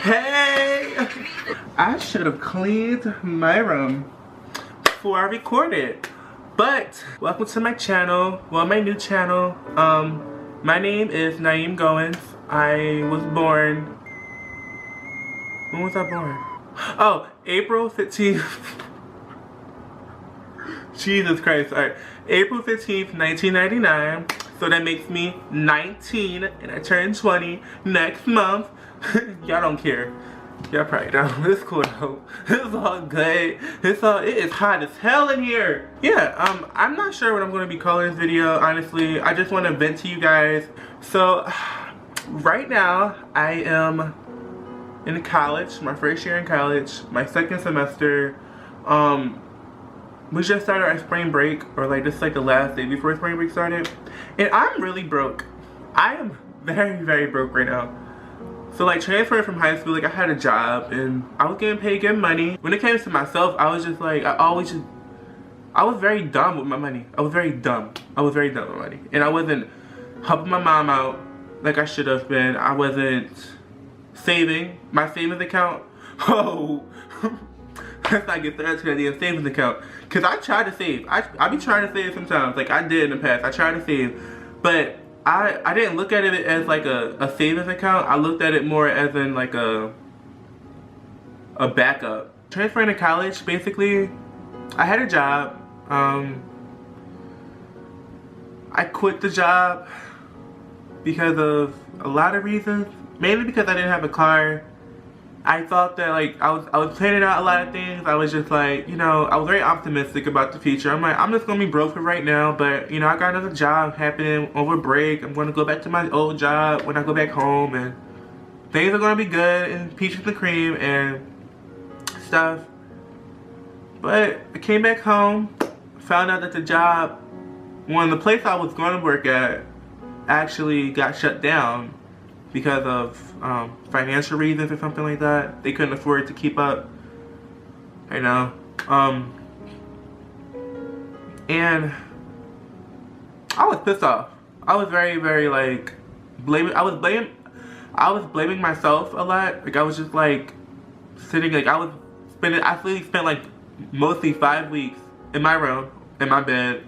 Hey! I should have cleaned my room before I recorded. But welcome to my channel. Well, my new channel. My name is Naeem Goins. I was born. When was I born? Oh, April 15th. Jesus Christ. Alright. April 15th, 1999. So that makes me 19 and I turn 20 next month. Y'all don't care. Y'all probably don't. It's cool though. It's all good. It is hot as hell in here. Yeah, I'm not sure what I'm gonna be calling this video, honestly. I just wanna vent to you guys. So right now I am in college, my first year in college, my second semester. We just started our spring break, or like this is like the last day before spring break started. And I'm really broke. I am very, very broke right now. So like transferring from high school, like I had a job and I was getting paid good money. When it came to myself, I was just like, I was very dumb with my money. I was very dumb. I was very dumb with money. And I wasn't helping my mom out like I should have been. I wasn't saving my savings account. Oh, let's not get started to the idea of savings account. Cause I try to save. I be trying to save sometimes. Like I did in the past. I try to save. But I didn't look at it as like a savings account. I looked at it more as in like a backup. Transferring to college, basically, I had a job. I quit the job because of a lot of reasons. Mainly because I didn't have a car. I thought that like I was planning out a lot of things. I was just like, you know, I was very optimistic about the future. I'm like, I'm just gonna be broke for right now, but you know, I got another job happening over break. I'm gonna go back to my old job when I go back home, and things are gonna be good and peaches and cream and stuff. But I came back home, found out that the job, the place I was gonna work at, actually got shut down because of financial reasons or something like that. They couldn't afford to keep up, you know. And I was pissed off. I was very, very like I was blaming myself a lot. Like I was just like sitting, like I literally spent like mostly 5 weeks in my room, in my bed,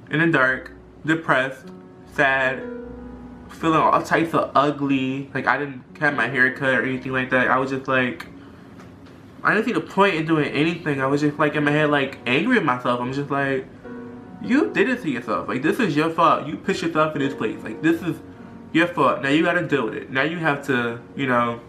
in the dark, depressed, sad, feeling all types of ugly. Like I didn't have my hair cut or anything like that. I was just like, I didn't see the point in doing anything. I was just like in my head like angry at myself. I'm just like, you did it to yourself. Like this is your fault. You put yourself in this place. Like this is your fault. Now you gotta deal with it. Now you have to, you know,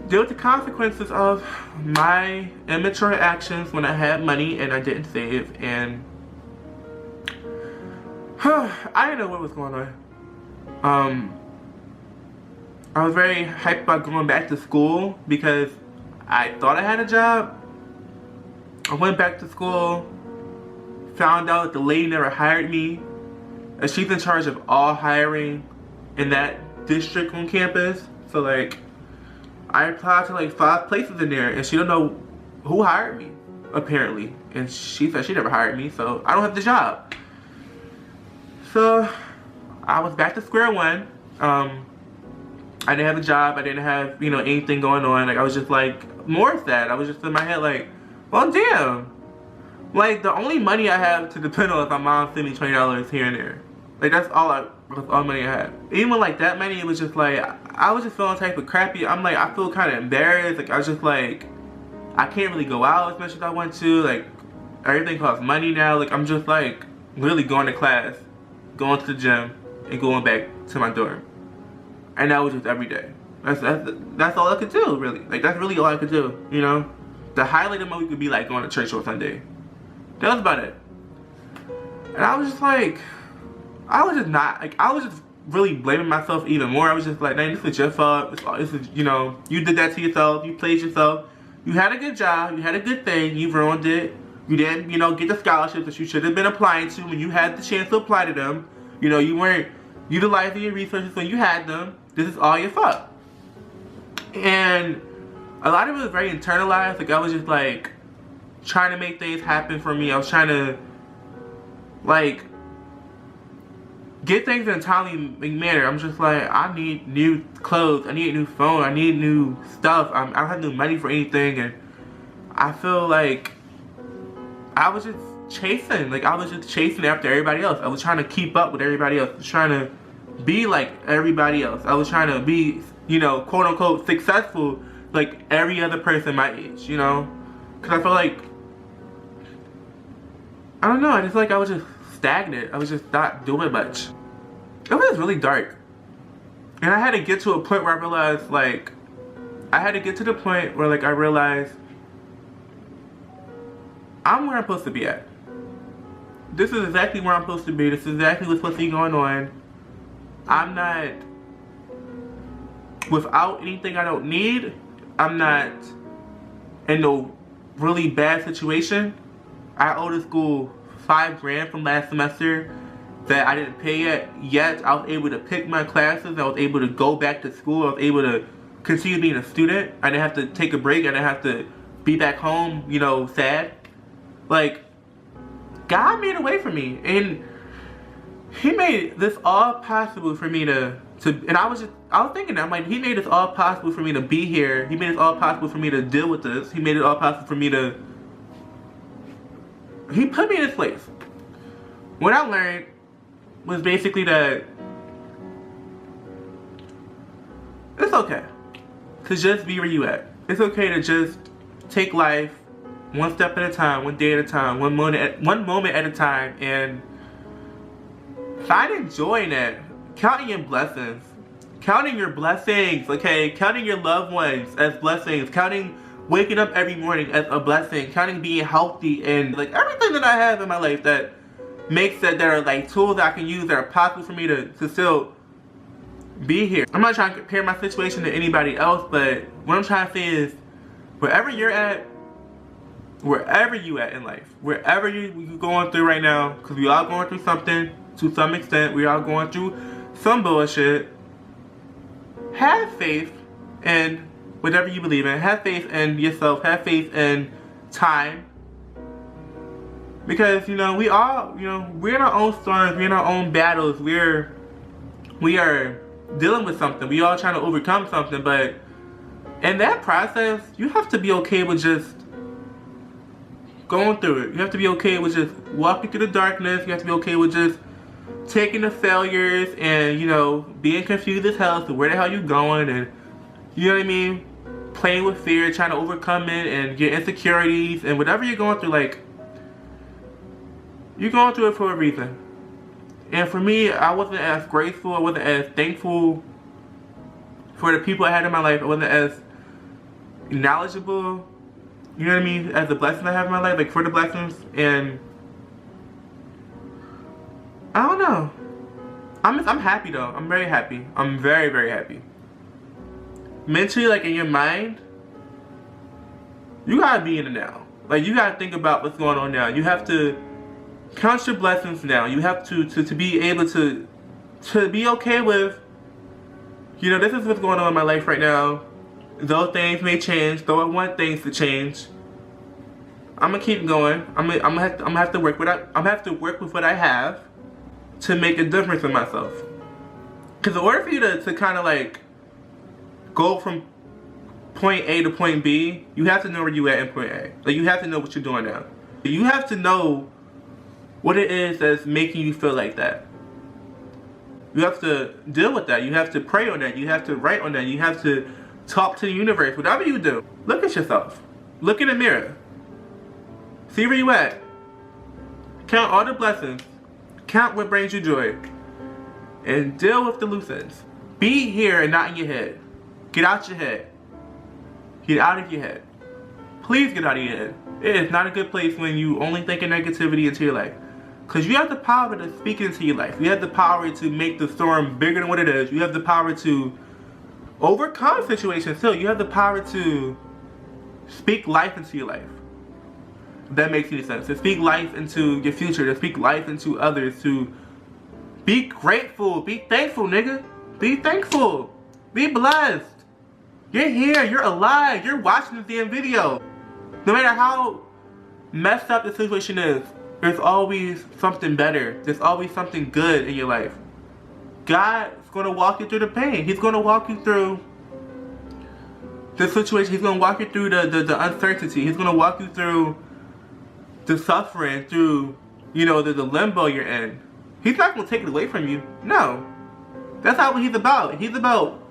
deal with the consequences of my immature actions when I had money and I didn't save. And I didn't know what was going on. I was very hyped about going back to school because I thought I had a job. I went back to school, found out that the lady never hired me, and she's in charge of all hiring in that district on campus. So like, I applied to like 5 places in there and she don't know who hired me, apparently. And she said she never hired me, so I don't have the job. So I was back to square one. I didn't have a job. I didn't have, you know, anything going on. Like I was just like more sad. I was just in my head like, well, damn. Like the only money I have to depend on is my mom sent me $20 here and there. Like that's all money I had. Even with like that money, it was just like I was just feeling type of crappy. I'm like, I feel kind of embarrassed. Like I was just like, I can't really go out as much as I want to. Like everything costs money now. Like I'm just like literally going to class, going to the gym, and going back to my dorm. And that was just every day. That's all I could do, really. Like that's really all I could do, you know? The highlight of my week would be like going to church on Sunday. That was about it. And I was just like, I was just really blaming myself even more. I was just like, man, this is your fault. This is, you know, you did that to yourself. You played yourself. You had a good job. You had a good thing. You ruined it. You didn't, you know, get the scholarships that you should have been applying to when you had the chance to apply to them. You know, you weren't utilizing your resources when you had them. This is all your fault. And a lot of it was very internalized. Like I was just like trying to make things happen for me. I was trying to like get things in a timely manner. I'm just like, I need new clothes, I need a new phone, I need new stuff. I don't have no money for anything, and I feel like I was just chasing. Like, I was just chasing after everybody else. I was trying to keep up with everybody else. I was trying to be like everybody else. I was trying to be, you know, quote unquote successful like every other person my age, you know? Because I feel like, I don't know, I just feel like I was just stagnant. I was just not doing much. It was really dark. And I had to get to a point where I realized, like, I had to get to the point where, like, I realized I'm where I'm supposed to be at. This is exactly where I'm supposed to be. This is exactly what's supposed to be going on. I'm not without anything I don't need. I'm not in no really bad situation. I owe the school $5 grand from last semester that I didn't pay yet. I was able to pick my classes. I was able to go back to school. I was able to continue being a student. I didn't have to take a break. I didn't have to be back home, you know, sad. Like, God made a way for me, and He made this all possible for me to and I was thinking that, I'm like, He made this all possible for me to be here. He made it all possible for me to deal with this. He made it all possible for me to, He put me in this place. What I learned was basically that it's okay to just be where you at. It's okay to just take life one step at a time, one day at a time, one moment at a time, and find joy in it. Counting your blessings. Counting your blessings, okay? Counting your loved ones as blessings. Counting waking up every morning as a blessing. Counting being healthy, and like everything that I have in my life that makes that there are like tools that I can use that are possible for me to still be here. I'm not trying to compare my situation to anybody else, but what I'm trying to say is, wherever you're at, wherever you at in life, wherever you're going through right now, because we all going through something to some extent, we all going through some bullshit. Have faith in whatever you believe in. Have faith in yourself. Have faith in time. Because, you know, we all, you know, we're in our own storms, we're in our own battles, we are dealing with something. We all trying to overcome something, but in that process, you have to be okay with just going through it. You have to be okay with just walking through the darkness. You have to be okay with just taking the failures and, you know, being confused as hell as to where the hell you going, and, you know what I mean, playing with fear, trying to overcome it, and your insecurities, and whatever you're going through, like, you're going through it for a reason. And for me, I wasn't as grateful, I wasn't as thankful for the people I had in my life. I wasn't as knowledgeable, you know what I mean, as the blessings I have in my life, like for the blessings. And I don't know. I'm happy though. I'm very happy. I'm very, very happy. Mentally, like in your mind, you gotta be in it now. Like, you gotta think about what's going on now. You have to count your blessings now. You have to be able to be okay with, you know, this is what's going on in my life right now. Though things may change, though I want things to change, I'm gonna keep going. I'm gonna have to work with what I have to make a difference in myself. Because in order for you to kind of like go from point A to point B, you have to know where you at in point A. Like, you have to know what you're doing now. You have to know what it is that's making you feel like that. You have to deal with that. You have to pray on that. You have to write on that. You have to talk to the universe. Whatever you do, look at yourself. Look in the mirror. See where you at. Count all the blessings. Count what brings you joy. And deal with the loose ends. Be here and not in your head. Get out your head. Get out of your head. Please get out of your head. It is not a good place when you only think of negativity into your life. Because you have the power to speak into your life. You have the power to make the storm bigger than what it is. You have the power to overcome situations too. You have the power to speak life into your life. If that makes any sense. To speak life into your future. To speak life into others. To be grateful. Be thankful, nigga. Be thankful. Be blessed. You're here. You're alive. You're watching this damn video. No matter how messed up the situation is, there's always something better. There's always something good in your life. God's going to walk you through the pain. He's going to walk you through the situation. He's going to walk you through the uncertainty. He's going to walk you through the suffering, through, you know, the limbo you're in. He's not going to take it away from you. No. That's not what he's about. He's about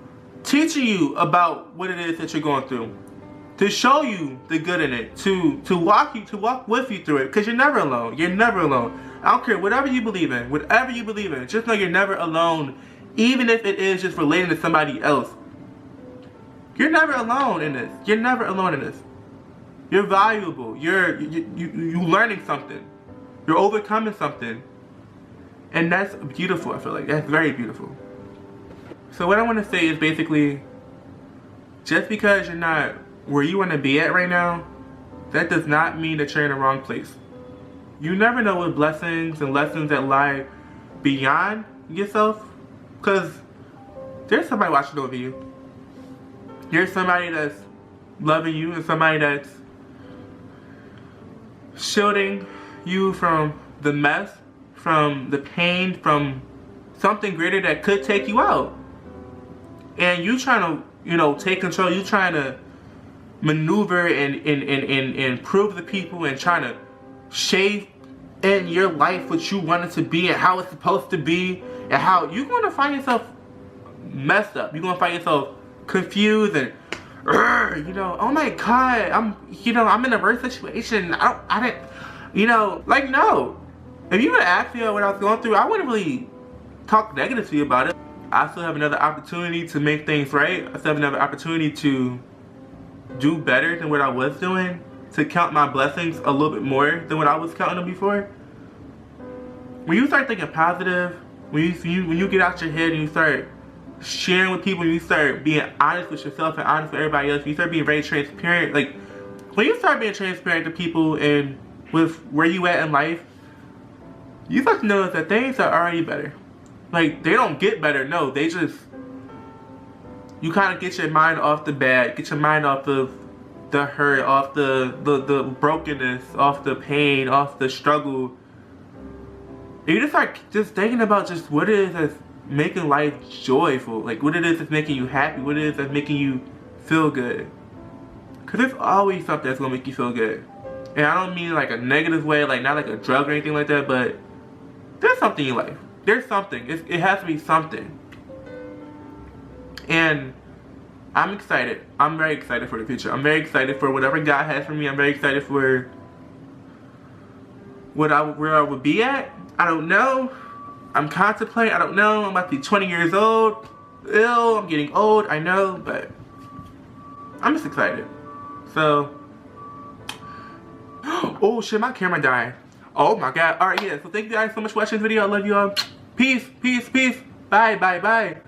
teaching you about what it is that you're going through. To show you the good in it. To walk with you through it. Because you're never alone. You're never alone. I don't care, whatever you believe in. Whatever you believe in. Just know you're never alone. Even if it is just relating to somebody else. You're never alone in this. You're never alone in this. You're valuable. You're learning something. You're overcoming something. And that's beautiful, I feel like. That's very beautiful. So what I want to say is basically, just because you're not where you want to be at right now, that does not mean that you're in the wrong place. You never know what blessings and lessons that lie beyond yourself, because there's somebody watching over you. There's somebody that's loving you and somebody that's shielding you from the mess, from the pain, from something greater that could take you out. And you trying to, you know, take control. You trying to maneuver and prove to people and trying to shape in your life what you want it to be and how it's supposed to be, and how you're going to find yourself messed up. You're going to find yourself confused and, you know, oh my God, I'm in a worse situation. I didn't, you know, like, no. If you would have asked me what I was going through, I wouldn't really talk negatively about it. I still have another opportunity to make things right. I still have another opportunity to do better than what I was doing, to count my blessings a little bit more than what I was counting them before. When you start thinking positive, when you get out your head and you start sharing with people, and you start being honest with yourself and honest with everybody else, you start being very transparent. Like, when you start being transparent to people and with where you at in life, you start to notice that things are already better. Like, they don't get better, no, they just, you kind of get your mind off the bad, get your mind off of the hurt, off the brokenness, off the pain, off the struggle. And you just start just thinking about just what it is that's making life joyful, like what it is that's making you happy, what it is that's making you feel good. Because there's always something that's going to make you feel good. And I don't mean like a negative way, like not like a drug or anything like that, but there's something in life. There's something. It has to be something. And I'm excited. I'm very excited for the future. I'm very excited for whatever God has for me. I'm very excited for where I would be at. I don't know. I'm contemplating. I don't know. I'm about to be 20 years old. Ill. I'm getting old. I know. But I'm just excited. So. Oh shit, my camera died. Oh my God. Alright, yeah. So thank you guys so much for watching this video. I love you all. Peace, peace, peace. Bye, bye, bye.